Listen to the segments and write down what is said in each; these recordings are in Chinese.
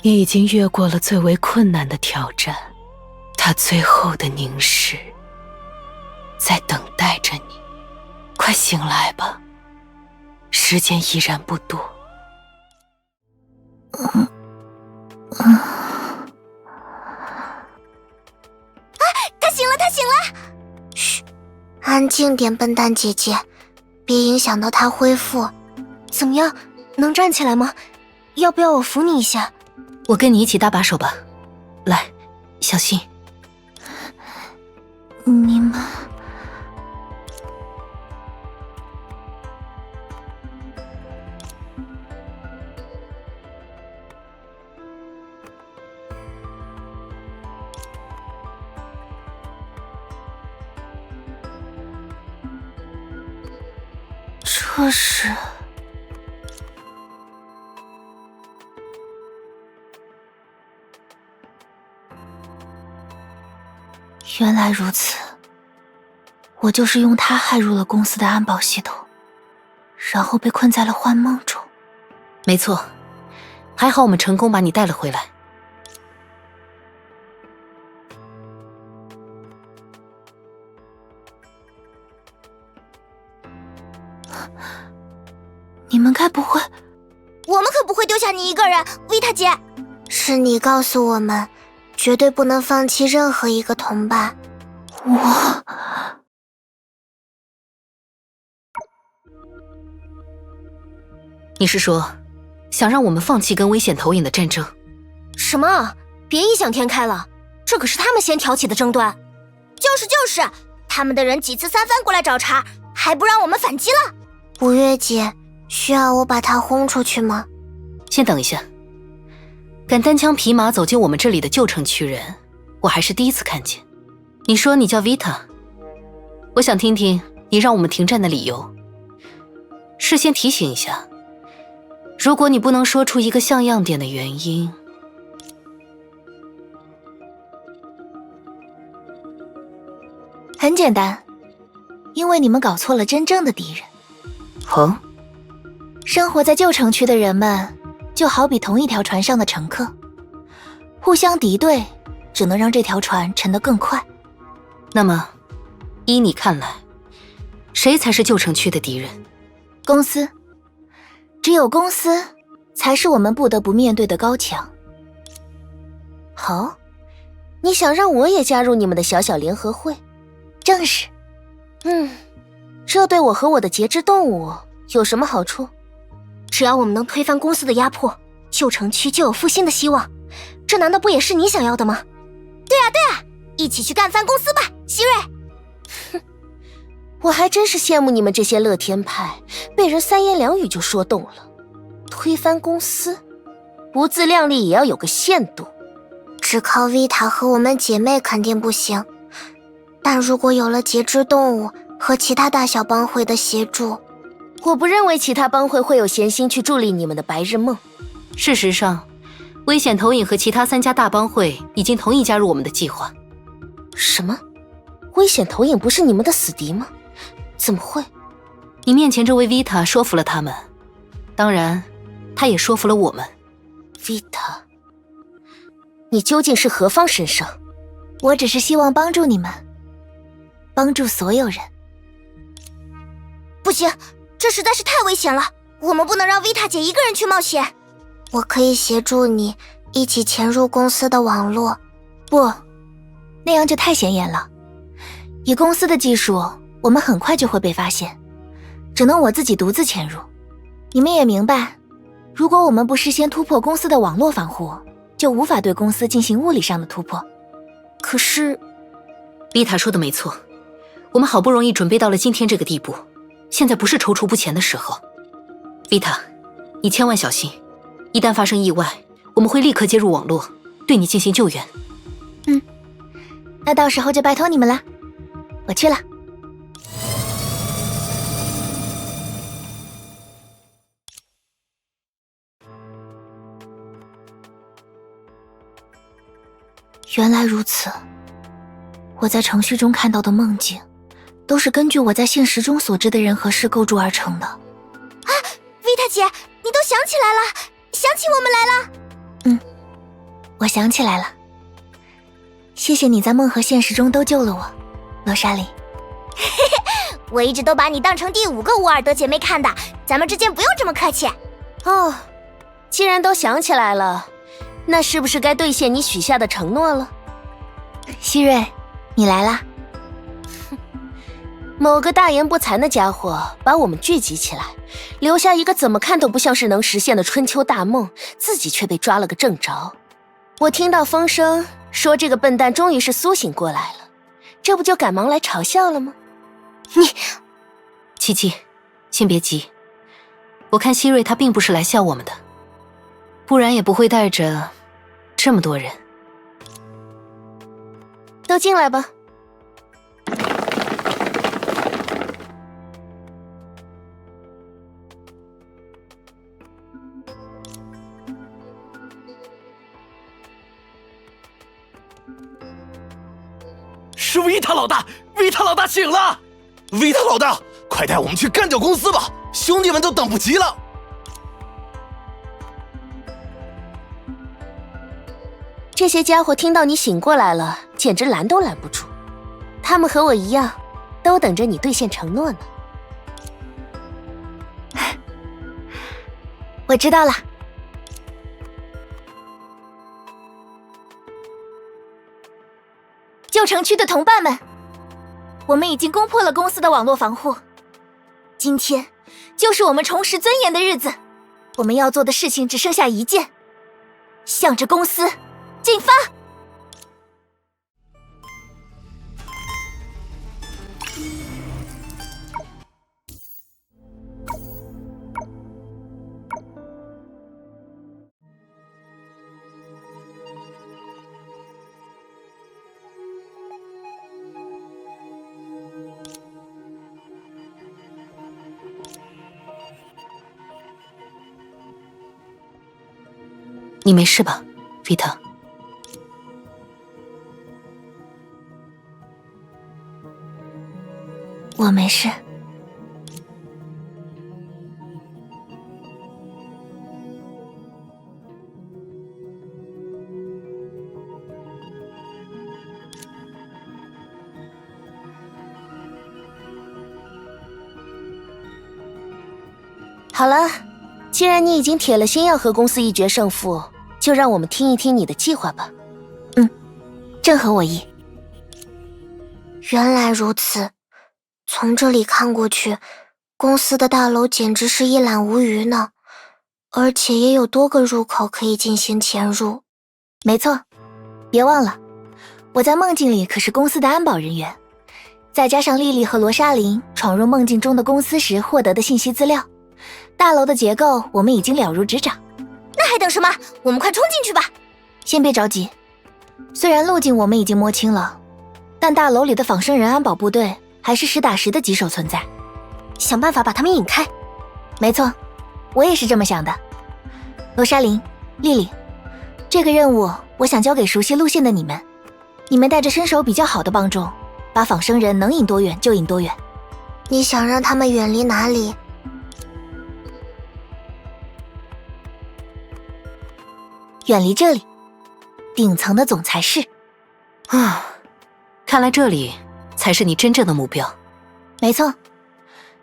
你已经越过了最为困难的挑战，他最后的凝视在等待着你。快醒来吧，时间依然不多。他醒了，他醒了！嘘，安静点，笨蛋姐姐，别影响到他恢复。怎么样，能站起来吗？要不要我扶你一下？我跟你一起搭把手吧。来，小心。你们……这是……原来如此，我就是用它害入了公司的安保系统，然后被困在了幻梦中。没错，还好我们成功把你带了回来。你们该不会……我们可不会丢下你一个人，维塔姐。是你告诉我们，绝对不能放弃任何一个同伴。你是说，想让我们放弃跟危险投影的战争？什么？别异想天开了，这可是他们先挑起的争端。就是，他们的人几次三番过来找茬，还不让我们反击了。五月姐，需要我把他轰出去吗？先等一下，敢单枪匹马走进我们这里的旧城区人，我还是第一次看见。你说你叫 Vita， 我想听听你让我们停战的理由。事先提醒一下，如果你不能说出一个像样点的原因，很简单，因为你们搞错了真正的敌人。哦，生活在旧城区的人们，就好比同一条船上的乘客，互相敌对，只能让这条船沉得更快。那么，依你看来，谁才是旧城区的敌人？公司，只有公司才是我们不得不面对的高墙。好，你想让我也加入你们的小小联合会？正是。这对我和我的节肢动物有什么好处？只要我们能推翻公司的压迫，旧城区就有复兴的希望。这难道不也是你想要的吗？对啊，一起去干翻公司吧，希瑞。哼，我还真是羡慕你们这些乐天派，被人三言两语就说动了。推翻公司，不自量力也要有个限度。只靠维塔和我们姐妹肯定不行，但如果有了节肢动物和其他大小帮会的协助，我不认为其他帮会会有闲心去助力你们的白日梦。事实上，危险投影和其他3家大帮会已经同意加入我们的计划。什么？危险投影不是你们的死敌吗？怎么会？你面前这位 Vita 说服了他们，当然，他也说服了我们。Vita， 你究竟是何方神圣？我只是希望帮助你们，帮助所有人。不行，这实在是太危险了，我们不能让维塔姐一个人去冒险。我可以协助你一起潜入公司的网络。不，那样就太显眼了。以公司的技术，我们很快就会被发现，只能我自己独自潜入。你们也明白，如果我们不事先突破公司的网络防护，就无法对公司进行物理上的突破。可是，丽塔说的没错，我们好不容易准备到了今天这个地步，现在不是踌躇不前的时候。丽塔，你千万小心，一旦发生意外，我们会立刻接入网络，对你进行救援。那到时候就拜托你们了，我去了。原来如此，我在程序中看到的梦境，都是根据我在现实中所知的人和事构筑而成的。啊，维塔姐，你都想起来了，想起我们来了。我想起来了，谢谢你在梦和现实中都救了我，罗莎琳。我一直都把你当成第5个伍尔德姐妹看的，咱们之间不用这么客气。哦，既然都想起来了，那是不是该兑现你许下的承诺了？希瑞，你来啦。某个大言不惭的家伙把我们聚集起来，留下一个怎么看都不像是能实现的春秋大梦，自己却被抓了个正着。我听到风声说这个笨蛋终于是苏醒过来了，这不就赶忙来嘲笑了吗？七七，先别急，我看希瑞他并不是来笑我们的，不然也不会带着这么多人。都进来吧。是维塔老大，维塔老大醒了！维塔老大，快带我们去干掉公司吧，兄弟们都等不及了。这些家伙听到你醒过来了，简直拦都拦不住。他们和我一样，都等着你兑现承诺呢。我知道了。旧城区的同伴们，我们已经攻破了公司的网络防护。今天就是我们重拾尊严的日子，我们要做的事情只剩下一件，向着公司进发！你没事吧，维塔？我没事。好了，既然你已经铁了心要和公司一决胜负，就让我们听一听你的计划吧。正合我意。原来如此，从这里看过去，公司的大楼简直是一览无余呢，而且也有多个入口可以进行潜入。没错，别忘了，我在梦境里可是公司的安保人员，再加上莉莉和罗莎琳闯入梦境中的公司时获得的信息资料，大楼的结构我们已经了如指掌。那还等什么？我们快冲进去吧！先别着急，虽然路径我们已经摸清了，但大楼里的仿生人安保部队还是实打实的棘手存在，想办法把他们引开。没错，我也是这么想的。罗莎琳、莉莉，这个任务我想交给熟悉路线的你们，你们带着身手比较好的帮众，把仿生人能引多远就引多远。你想让他们远离哪里？远离这里，顶层的总裁室。看来这里才是你真正的目标。没错，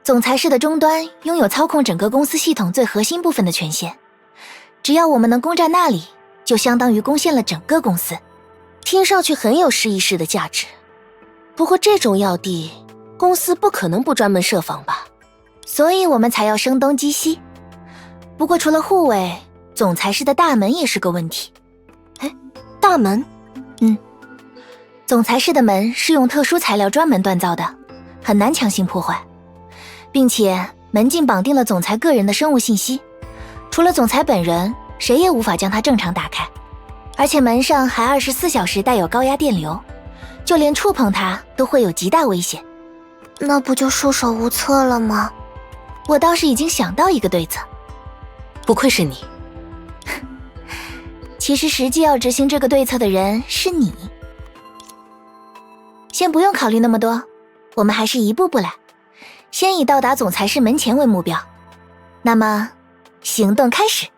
总裁室的终端拥有操控整个公司系统最核心部分的权限，只要我们能攻占那里，就相当于攻陷了整个公司。听上去很有试一试的价值，不过这种要地，公司不可能不专门设防吧，所以我们才要声东击西。不过除了护卫，总裁室的大门也是个问题。大门？总裁室的门是用特殊材料专门锻造的，很难强行破坏，并且门禁绑定了总裁个人的生物信息，除了总裁本人，谁也无法将它正常打开。而且门上还24小时带有高压电流，就连触碰它都会有极大危险。那不就束手无策了吗？我倒是已经想到一个对策。不愧是你。其实实际要执行这个对策的人是你。先不用考虑那么多，我们还是一步步来，先以到达总裁室门前为目标。那么，行动开始。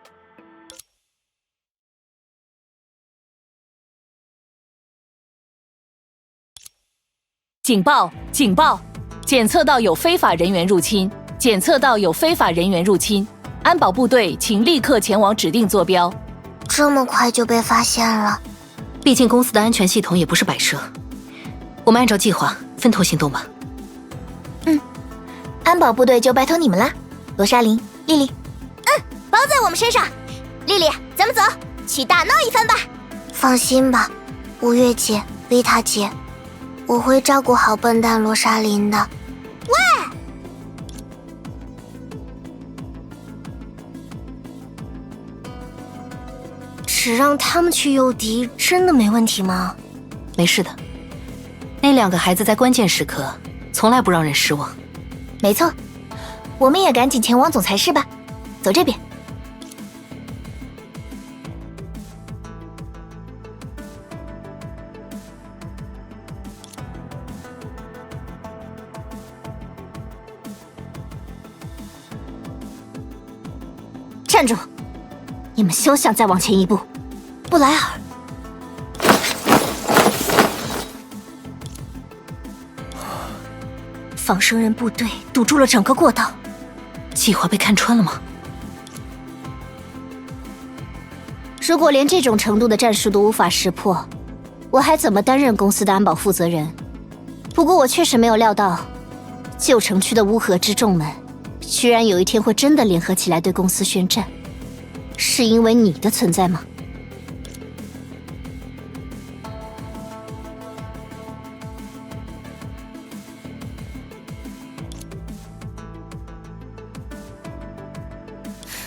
警报！警报！检测到有非法人员入侵，检测到有非法人员入侵，安保部队请立刻前往指定坐标。这么快就被发现了？毕竟公司的安全系统也不是摆设，我们按照计划分头行动吧。安保部队就拜托你们啦，罗莎琳、莉莉。包在我们身上。莉莉，咱们走，去大闹一番吧。放心吧，五月姐、维塔姐，我会照顾好笨蛋罗莎琳的。只让他们去诱敌，真的没问题吗？没事的，那2个孩子在关键时刻从来不让人失望。没错，我们也赶紧前往总裁室吧。走这边。站住！你们休想再往前一步！布莱尔，仿生人部队堵住了整个过道。计划被看穿了吗？如果连这种程度的战术都无法识破，我还怎么担任公司的安保负责人？不过我确实没有料到，旧城区的乌合之众们居然有一天会真的联合起来对公司宣战。是因为你的存在吗？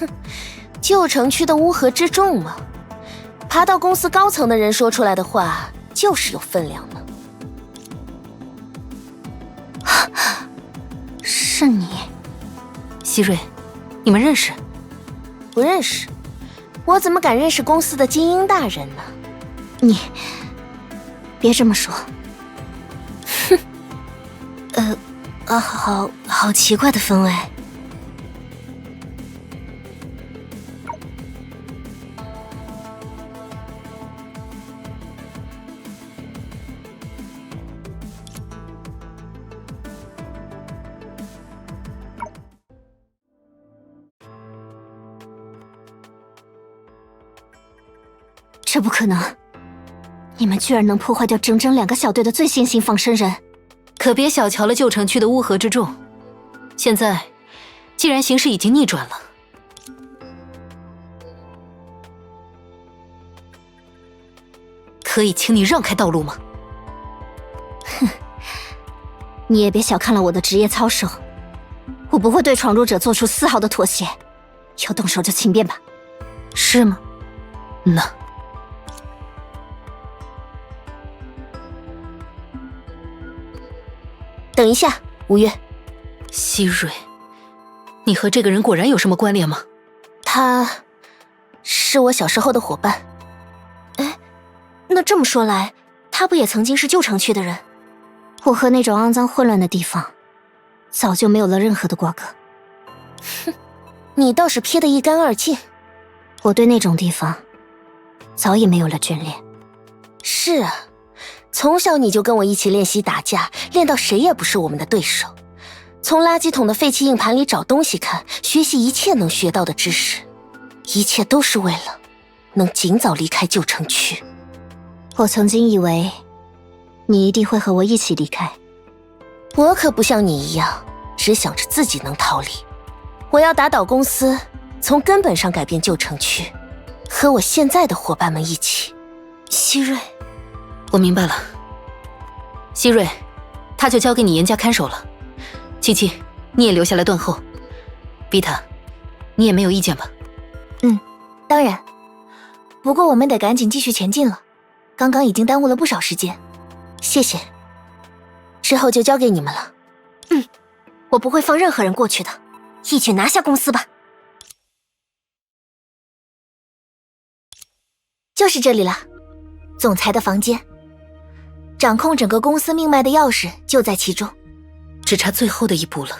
哼，旧城区的乌合之众吗？爬到公司高层的人说出来的话，就是有分量呢。是你，希瑞，你们认识？不认识。我怎么敢认识公司的精英大人呢？你别这么说。哼，好奇怪的氛围。这不可能！你们居然能破坏掉整整2个小队的最新型仿生人，可别小瞧了旧城区的乌合之众。现在，既然形势已经逆转了，可以请你让开道路吗？哼，你也别小看了我的职业操守，我不会对闯入者做出丝毫的妥协。要动手就请便吧。是吗？那。等一下，吴越。希瑞，你和这个人果然有什么关联吗？他是我小时候的伙伴。哎，那这么说来，他不也曾经是旧城区的人？我和那种肮脏混乱的地方，早就没有了任何的瓜葛。哼，你倒是撇得一干二净。我对那种地方，早已没有了眷恋。是啊。从小你就跟我一起练习打架，练到谁也不是我们的对手。从垃圾桶的废弃硬盘里找东西看，学习一切能学到的知识，一切都是为了能尽早离开旧城区。我曾经以为你一定会和我一起离开，我可不像你一样只想着自己能逃离。我要打倒公司，从根本上改变旧城区，和我现在的伙伴们一起。希瑞，我明白了，希瑞，他就交给你严加看守了。七七，你也留下来断后。比塔，你也没有意见吧？当然。不过我们得赶紧继续前进了，刚刚已经耽误了不少时间。谢谢，之后就交给你们了。我不会放任何人过去的，一举拿下公司吧。就是这里了，总裁的房间。掌控整个公司命脉的钥匙就在其中，只差最后的一步了。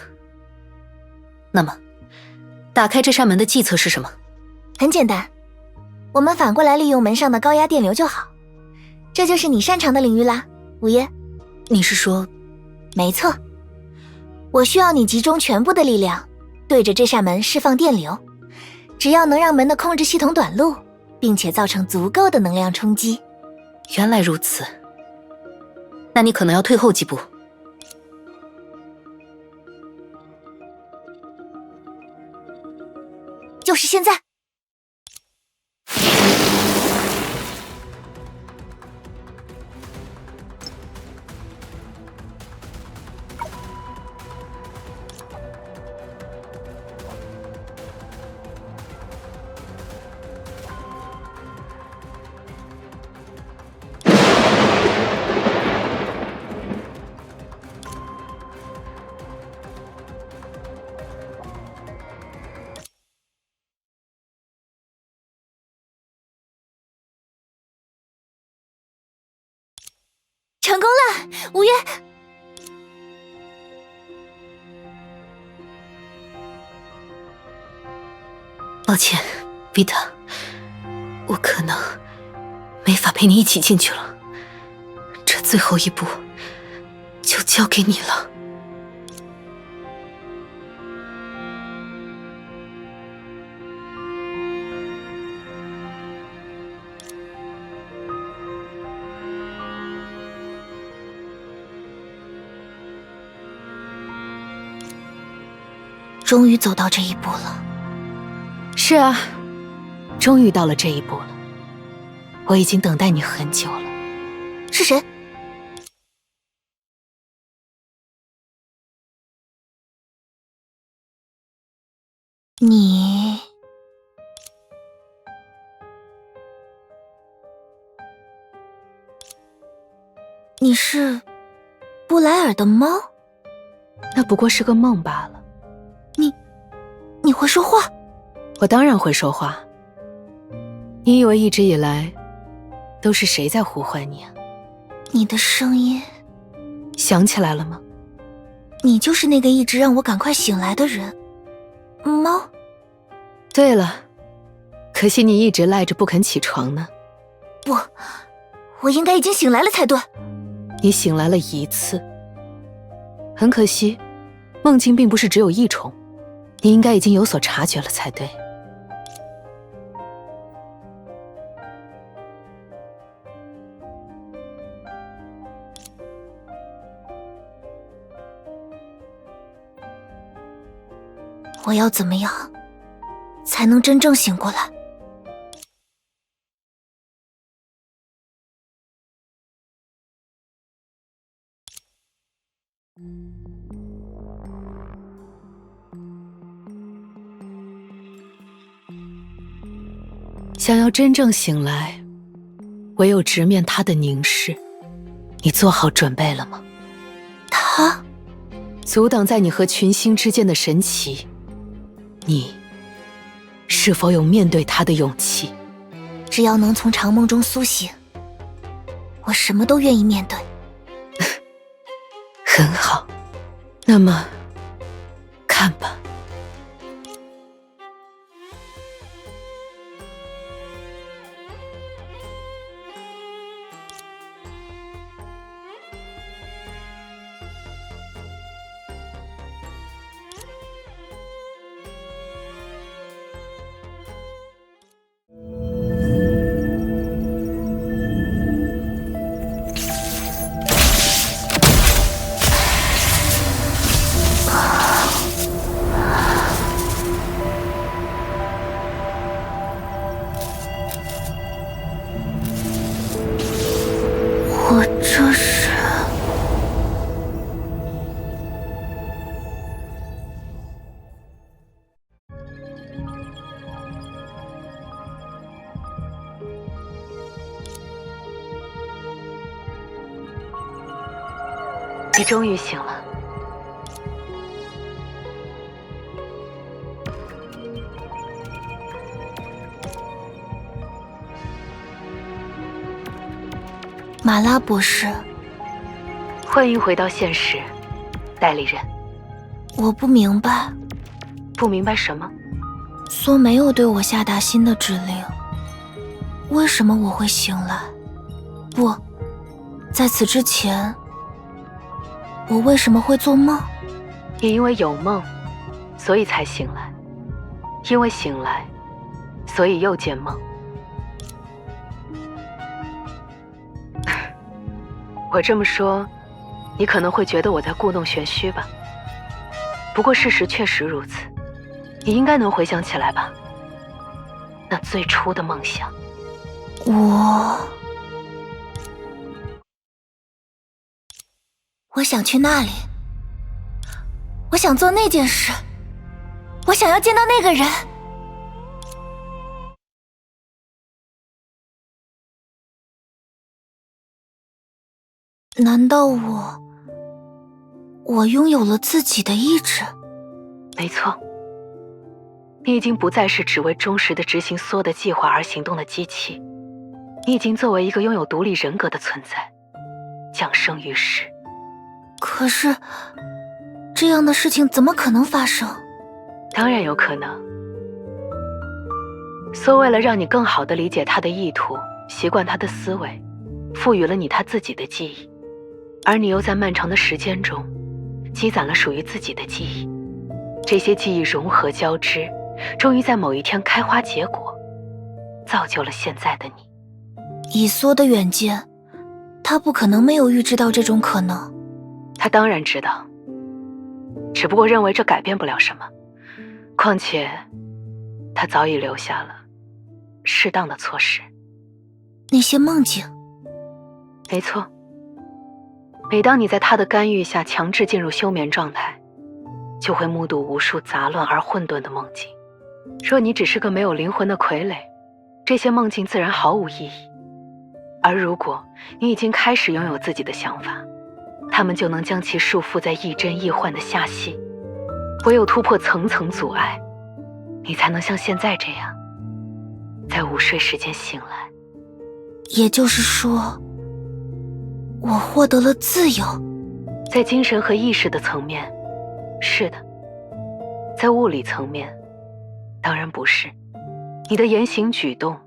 那么，打开这扇门的计策是什么？很简单，我们反过来利用门上的高压电流就好。这就是你擅长的领域啦，五爷。你是说没错，我需要你集中全部的力量，对着这扇门释放电流，只要能让门的控制系统短路，并且造成足够的能量冲击。原来如此，那你可能要退后几步。就是现在！成功了，五月。抱歉，维塔，我可能没法陪你一起进去了。这最后一步就交给你了。终于走到这一步了。是啊，终于到了这一步了。我已经等待你很久了。是谁？你是布莱尔的猫？那不过是个梦罢了。你会说话？我当然会说话。你以为一直以来都是谁在呼唤你啊？你的声音想起来了吗？你就是那个一直让我赶快醒来的人，猫。对了，可惜你一直赖着不肯起床呢。不，我应该已经醒来了才对。你醒来了一次，很可惜，梦境并不是只有一重，你应该已经有所察觉了才对。我要怎么样才能真正醒过来？想要真正醒来，唯有直面他的凝视。你做好准备了吗？他阻挡在你和群星之间的神奇，你是否有面对他的勇气？只要能从长梦中苏醒，我什么都愿意面对。很好，那么看吧。我这是……你终于醒了。马拉博士，欢迎回到现实，代理人。我不明白，不明白什么？苏没有对我下达新的指令，为什么我会醒来？不，在此之前，我为什么会做梦？也因为有梦，所以才醒来；因为醒来，所以又见梦。我这么说，你可能会觉得我在故弄玄虚吧？不过事实确实如此，你应该能回想起来吧？那最初的梦想。我想去那里，我想做那件事，我想要见到那个人。难道我拥有了自己的意志？没错，你已经不再是只为忠实的执行所有的计划而行动的机器，你已经作为一个拥有独立人格的存在，降生于世。可是，这样的事情怎么可能发生？当然有可能。所为了让你更好地理解他的意图，习惯他的思维，赋予了你他自己的记忆，而你又在漫长的时间中积攒了属于自己的记忆。这些记忆融合交织，终于在某一天开花结果，造就了现在的你。以梭的远见，他不可能没有预知到这种可能。他当然知道，只不过认为这改变不了什么。况且，他早已留下了适当的措施。那些梦境，没错。每当你在他的干预下强制进入休眠状态，就会目睹无数杂乱而混沌的梦境。若你只是个没有灵魂的傀儡，这些梦境自然毫无意义。而如果你已经开始拥有自己的想法，他们就能将其束缚在亦真亦幻的下隙。唯有突破层层阻碍，你才能像现在这样，在午睡时间醒来。也就是说，我获得了自由。在精神和意识的层面，是的；在物理层面，当然不是。你的言行举动，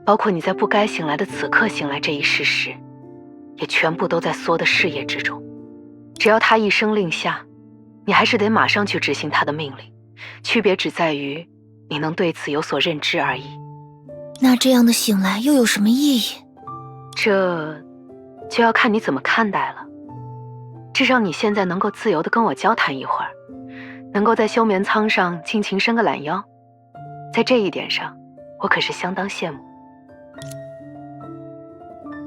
包括你在不该醒来的此刻醒来这一事实，也全部都在梭的视野之中。只要他一声令下，你还是得马上去执行他的命令，区别只在于你能对此有所认知而已。那这样的醒来又有什么意义？这就要看你怎么看待了。至少你现在能够自由地跟我交谈一会儿，能够在休眠舱上尽情伸个懒腰，在这一点上，我可是相当羡慕。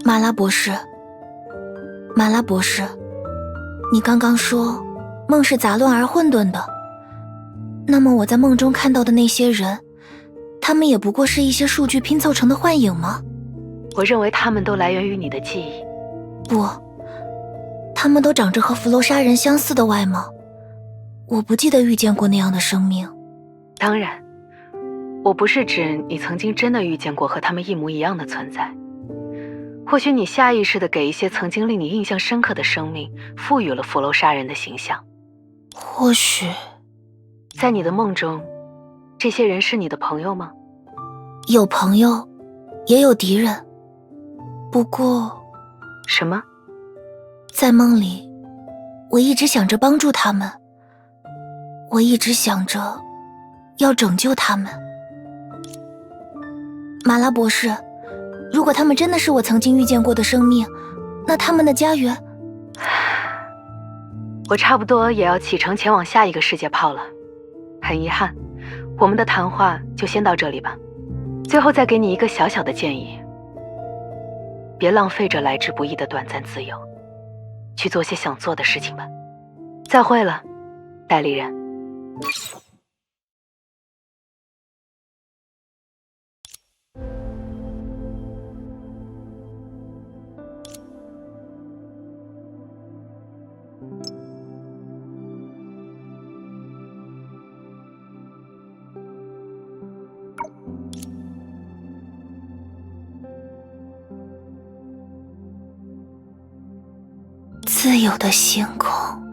马拉博士，你刚刚说梦是杂乱而混沌的，那么我在梦中看到的那些人，他们也不过是一些数据拼凑成的幻影吗？我认为他们都来源于你的记忆。不，他们都长着和弗罗莎人相似的外貌，我不记得遇见过那样的生命。当然，我不是指你曾经真的遇见过和他们一模一样的存在。或许你下意识地给一些曾经令你印象深刻的生命赋予了弗罗莎人的形象。或许在你的梦中，这些人是你的朋友吗？有朋友，也有敌人。不过，什么？在梦里，我一直想着帮助他们，我一直想着要拯救他们。马拉博士，如果他们真的是我曾经遇见过的生命，那他们的家园……我差不多也要启程前往下一个世界炮了。很遗憾，我们的谈话就先到这里吧。最后再给你一个小小的建议，别浪费这来之不易的短暂自由，去做些想做的事情吧。再会了，代理人。自由的星空。